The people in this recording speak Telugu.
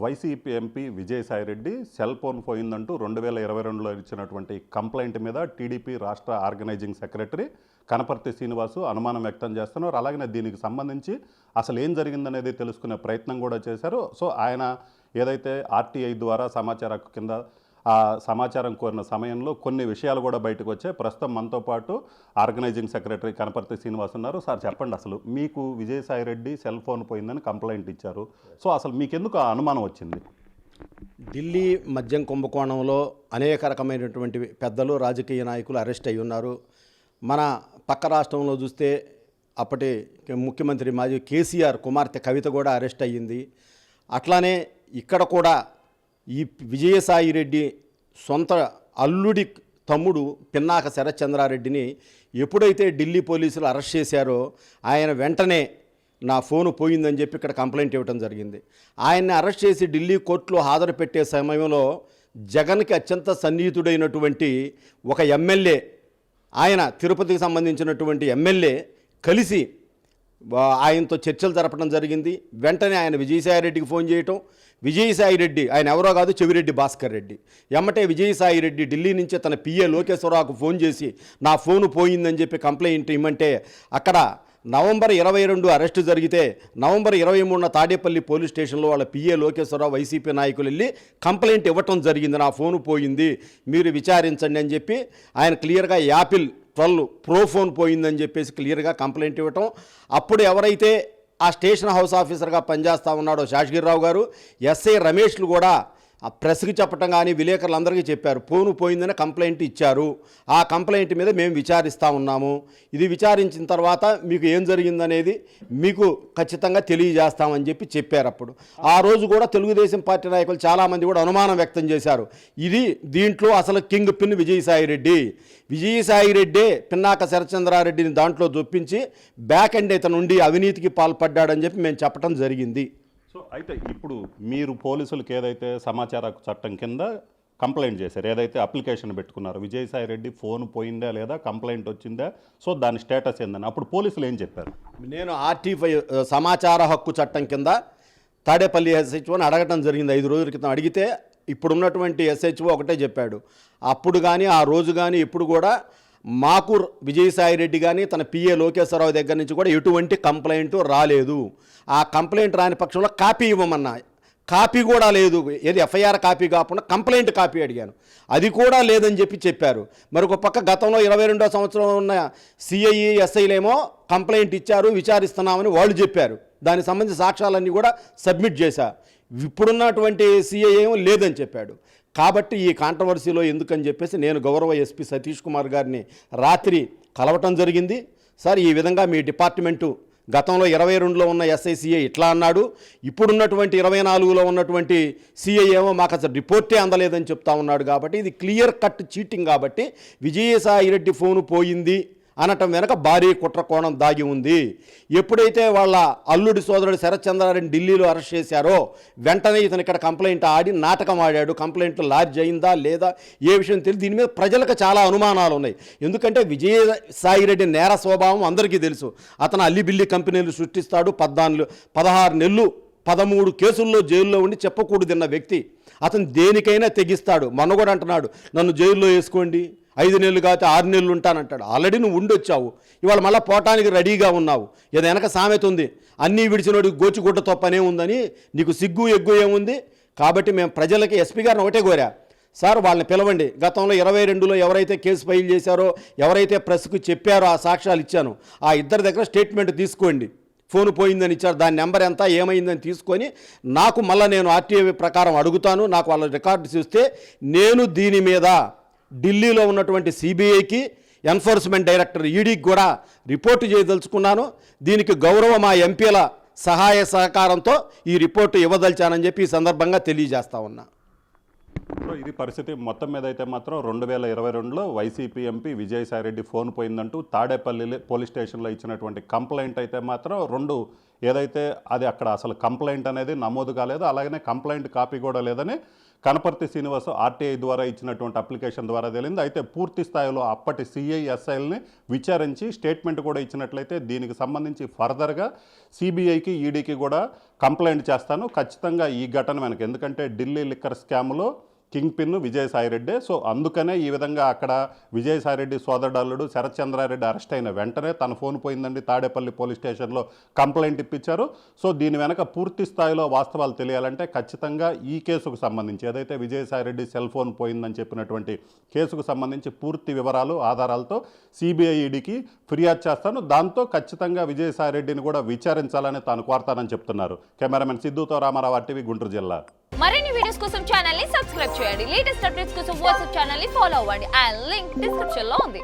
YCP MP Vijayasai Reddy cell phone పోయిందంటూ 2022లో ఇచ్చినటువంటి కంప్లైంట్ మీద టీడీపీ రాష్ట్ర ఆర్గనైజింగ్ సెక్రటరీ కనపర్తి శ్రీనివాసు అనుమానం వ్యక్తం చేస్తున్నారు. అలాగనే దీనికి సంబంధించి అసలు ఏం జరిగిందనేది తెలుసుకునే ప్రయత్నం కూడా చేశారు. సో ఆయన ఏదైతే ఆర్టీఐ ద్వారా సమాచార హక్కు కింద ఆ సమాచారం కోరిన సమయంలో కొన్ని విషయాలు కూడా బయటకు వచ్చాయి. ప్రస్తుతం మనతో పాటు ఆర్గనైజింగ్ సెక్రటరీ కనపర్తి శ్రీనివాస్ ఉన్నారు. సార్ చెప్పండి, అసలు మీకు విజయసాయిరెడ్డి సెల్ ఫోన్ పోయిందని కంప్లైంట్ ఇచ్చారు. సో అసలు మీకెందుకు ఆ అనుమానం వచ్చింది? ఢిల్లీ మద్యం కుంభకోణంలో అనేక రకమైనటువంటి పెద్దలు రాజకీయ నాయకులు అరెస్ట్ అయి ఉన్నారు. మన పక్క రాష్ట్రంలో చూస్తే అప్పటి ముఖ్యమంత్రి మాజీ కేసీఆర్ కుమార్తె కవిత కూడా అరెస్ట్ అయ్యింది. అట్లానే ఇక్కడ కూడా ఈ విజయసాయిరెడ్డి సొంత అల్లుడి తమ్ముడు పిన్నాక శరత్చంద్రారెడ్డిని ఎప్పుడైతే ఢిల్లీ పోలీసులు అరెస్ట్ చేశారో ఆయన వెంటనే నా ఫోను పోయిందని చెప్పి ఇక్కడ కంప్లైంట్ ఇవ్వడం జరిగింది. ఆయన్ని అరెస్ట్ చేసి ఢిల్లీ కోర్టులో హాజరు పెట్టే సమయంలో జగన్కి అత్యంత సన్నిహితుడైనటువంటి ఒక ఎమ్మెల్యే, ఆయన తిరుపతికి సంబంధించినటువంటి ఎమ్మెల్యే కలిసి ఆయనతో చర్చలు జరపడం జరిగింది. వెంటనే ఆయన విజయసాయిరెడ్డికి ఫోన్ చేయటం, విజయసాయిరెడ్డి ఆయన ఎవరో కాదు చెవిరెడ్డి భాస్కర్ రెడ్డి, ఎమ్మటే విజయసాయిరెడ్డి ఢిల్లీ నుంచే తన పిఏ లోకేశ్వరరావుకు ఫోన్ చేసి నా ఫోను పోయిందని చెప్పి కంప్లైంట్ ఇమ్మంటే అక్కడ నవంబర్ 22 అరెస్టు జరిగితే నవంబర్ 23న తాడేపల్లి పోలీస్ స్టేషన్లో వాళ్ళ పిఏ లోకేశ్వరరావు వైసీపీ నాయకులు వెళ్ళి కంప్లైంట్ ఇవ్వటం జరిగింది, నా ఫోను పోయింది మీరు విచారించండి అని చెప్పి ఆయన క్లియర్గా యాపిల్ 12 ప్రో ఫోన్ పోయిందని చెప్పేసి క్లియర్గా కంప్లైంట్ ఇవ్వటం. అప్పుడు ఎవరైతే ఆ స్టేషన్ హౌస్ ఆఫీసర్గా పనిచేస్తూ ఉన్నాడో శాసగిరిరావు గారు, ఎస్ఐ రమేష్లు కూడా ఆ ప్రెస్కి చెప్పటం కానీ విలేకరులందరికీ చెప్పారు, ఫోను పోయిందని కంప్లైంట్ ఇచ్చారు. ఆ కంప్లైంట్ మీద మేము విచారిస్తూ ఉన్నాము. ఇది విచారించిన తర్వాత మీకు ఏం జరిగిందనేది మీకు ఖచ్చితంగా తెలియజేస్తామని చెప్పి చెప్పారు. అప్పుడు ఆ రోజు కూడా తెలుగుదేశం పార్టీ నాయకులు చాలామంది కూడా అనుమానం వ్యక్తం చేశారు. దీంట్లో అసలు కింగ్ పిన్ విజయసాయిరెడ్డే పిన్నాక శరత్చంద్రారెడ్డిని దాంట్లో జొప్పించి బ్యాక్ ఎండ్ ఇతను నుండి అవినీతికి పాల్పడ్డాడని చెప్పి మేము చెప్పడం జరిగింది. సో అయితే ఇప్పుడు మీరు పోలీసులకు ఏదైతే సమాచార హక్కు చట్టం కింద కంప్లైంట్ చేశారు, ఏదైతే అప్లికేషన్ పెట్టుకున్నారు, విజయసాయిరెడ్డి ఫోన్ పోయిందా లేదా, కంప్లైంట్ వచ్చిందా, సో దాని స్టేటస్ ఏందని అప్పుడు పోలీసులు ఏం చెప్పారు? నేను ఆర్టీ5 సమాచార హక్కు చట్టం కింద తాడేపల్లి ఎస్హెచ్ఓని అడగటం జరిగింది. 5 రోజుల క్రితం అడిగితే ఇప్పుడున్నటువంటి ఎస్హెచ్ఓ ఒకటే చెప్పాడు, అప్పుడు కానీ ఆ రోజు కానీ ఎప్పుడు కూడా మాకు విజయసాయిరెడ్డి కానీ తన పిఏ లోకేశ్వరరావు దగ్గర నుంచి కూడా ఎటువంటి కంప్లైంట్ రాలేదు. ఆ కంప్లైంట్ రాని పక్షంలో కాపీ ఇవ్వమన్నా, కాపీ కూడా లేదు. ఏది ఎఫ్ఐఆర్ కాపీ కాకుండా కంప్లైంట్ కాపీ అడిగాను, అది కూడా లేదని చెప్పారు. మరొక పక్క గతంలో 22వ సంవత్సరం ఉన్న సిఐ ఎస్ఐలేమో కంప్లైంట్ ఇచ్చారు, విచారిస్తున్నామని వాళ్ళు చెప్పారు. దానికి సంబంధించిన సాక్ష్యాలన్నీ కూడా సబ్మిట్ చేశా. ఇప్పుడున్నటువంటి సిఐ ఏమో లేదని చెప్పాడు. కాబట్టి ఈ కాంట్రవర్సీలో ఎందుకని చెప్పేసి నేను గౌరవ ఎస్పీ సతీష్ కుమార్ గారిని రాత్రి కలవటం జరిగింది. సార్, ఈ విధంగా మీ డిపార్ట్మెంటు గతంలో 22లో ఉన్న ఎస్ఐసిఐ ఇట్లా అన్నాడు, ఇప్పుడున్నటువంటి 24లో ఉన్నటువంటి సిఐ ఏమో మాకు అసలు రిపోర్టే అందలేదని చెప్తా ఉన్నాడు. కాబట్టి ఇది క్లియర్ కట్ చీటింగ్. కాబట్టి విజయసాయిరెడ్డి ఫోను పోయింది అనటం వెనక భారీ కుట్ర కోణం దాగి ఉంది. ఎప్పుడైతే వాళ్ళ అల్లుడి సోదరుడు శరత్చంద్రారెడ్డిని ఢిల్లీలో అరెస్ట్ చేశారో వెంటనే ఇతను ఇక్కడ కంప్లైంట్ ఆడి నాటకం ఆడాడు. కంప్లైంట్ లాడ్జ్ అయిందా లేదా ఏ విషయం తెలియదు. దీని మీద ప్రజలకు చాలా అనుమానాలు ఉన్నాయి. ఎందుకంటే విజయసాయిరెడ్డి నేర స్వభావం అందరికీ తెలుసు. అతను అల్లిబిల్లి కంపెనీలు సృష్టిస్తాడు. 16 నెలలు 13 కేసుల్లో జైల్లో ఉండి చెప్పకూడదన్న వ్యక్తి. అతను దేనికైనా తెగిస్తాడు. మొన్న కూడా అంటున్నాడు, నన్ను జైల్లో వేసుకోండి, 5 నెలలు కాకపోతే 6 నెలలు ఉంటానంటాడు. ఆల్రెడీ నువ్వు ఉండొచ్చావు, ఇవాళ మళ్ళీ పోవటానికి రెడీగా ఉన్నావు. ఏదో వెనక సామెత ఉంది, అన్నీ విడిచినోడికి గోచిగుడ్డతో పనే ఉందని. నీకు సిగ్గు ఎగ్గు ఏముంది? కాబట్టి మేము ప్రజలకి ఎస్పీ గారిని ఒకటే కోరా, సార్ వాళ్ళని పిలవండి. గతంలో 22లో ఎవరైతే కేసు ఫైల్ చేశారో, ఎవరైతే ప్రెస్కు చెప్పారో ఆ సాక్ష్యాలు ఇచ్చాను, ఆ ఇద్దరి దగ్గర స్టేట్మెంట్ తీసుకోండి. ఫోన్ పోయిందని ఇచ్చారు, దాని నెంబర్ ఎంత ఏమైందని తీసుకొని నాకు మళ్ళీ నేను ఆర్టీఐ ప్రకారం అడుగుతాను. నాకు వాళ్ళ రికార్డ్స్ ఇస్తే నేను దీని మీద ఢిల్లీలో ఉన్నటువంటి సిబిఐకి, ఎన్ఫోర్స్మెంట్ డైరెక్టర్ ఈడీకి కూడా రిపోర్టు చేయదలుచుకున్నాను. దీనికి గౌరవ మా ఎంపీల సహాయ సహకారంతో ఈ రిపోర్టు ఇవ్వదలిచానని చెప్పి ఈ సందర్భంగా తెలియజేస్తా ఉన్నా. సో ఇది పరిస్థితి. మొత్తం మీద అయితే మాత్రం 2022లో YCP MP Vijayasai Reddy phone పోయిందంటూ Tadepalli police స్టేషన్లో ఇచ్చినటువంటి కంప్లైంట్ అయితే మాత్రం 2 ఏదైతే అది అక్కడ అసలు కంప్లైంట్ అనేది నమోదు కాలేదు, అలాగనే కంప్లైంట్ కాపీ కూడా లేదని కనపర్తి శ్రీనివాస్ ఆర్టీఐ ద్వారా ఇచ్చినటువంటి అప్లికేషన్ ద్వారా తేలింది. అయితే పూర్తి స్థాయిలో అప్పటి సిఐఎస్ఐల్ని విచారించి స్టేట్మెంట్ కూడా ఇచ్చినట్లయితే దీనికి సంబంధించి ఫర్దర్గా సిబిఐకి ఈడీకి కూడా కంప్లైంట్ చేస్తాను ఖచ్చితంగా ఈ ఘటన వెనక. ఎందుకంటే ఢిల్లీ లిక్కర్ స్కామ్లో కింగ్ పిన్ విజయసాయిరెడ్డి. సో అందుకనే ఈ విధంగా అక్కడ విజయసాయిరెడ్డి సోదరుడు శరత్ చంద్రారెడ్డి అరెస్ట్ అయిన వెంటనే తన ఫోన్ పోయిందండి తాడేపల్లి పోలీస్ స్టేషన్లో కంప్లైంట్ ఇప్పించారు. సో దీని వెనక పూర్తి స్థాయిలో వాస్తవాలు తెలియాలంటే ఖచ్చితంగా ఈ కేసుకు సంబంధించి ఏదైతే విజయసాయిరెడ్డి సెల్ ఫోన్ పోయిందని చెప్పినటువంటి కేసుకు సంబంధించి పూర్తి వివరాలు ఆధారాలతో సిబిఐ ఈడీకి ఫిర్యాదు చేస్తాను. దాంతో ఖచ్చితంగా విజయసాయిరెడ్డిని కూడా విచారించాలని తాను కోరతానని చెప్తున్నారు. కెమెరామెన్ సిద్ధుతో రామారావు, RTV, గుంటూరు జిల్లా. మరిన్ని వీడియోస్ కోసం ఛానల్ ని సబ్స్క్రైబ్ చేయండి. లేటెస్ట్ అప్డేట్స్ కోసం వాట్సాప్ ఛానల్ ని ఫాలో అవ్వండి. ఆ లింక్ డిస్క్రిప్షన్ లో ఉంది.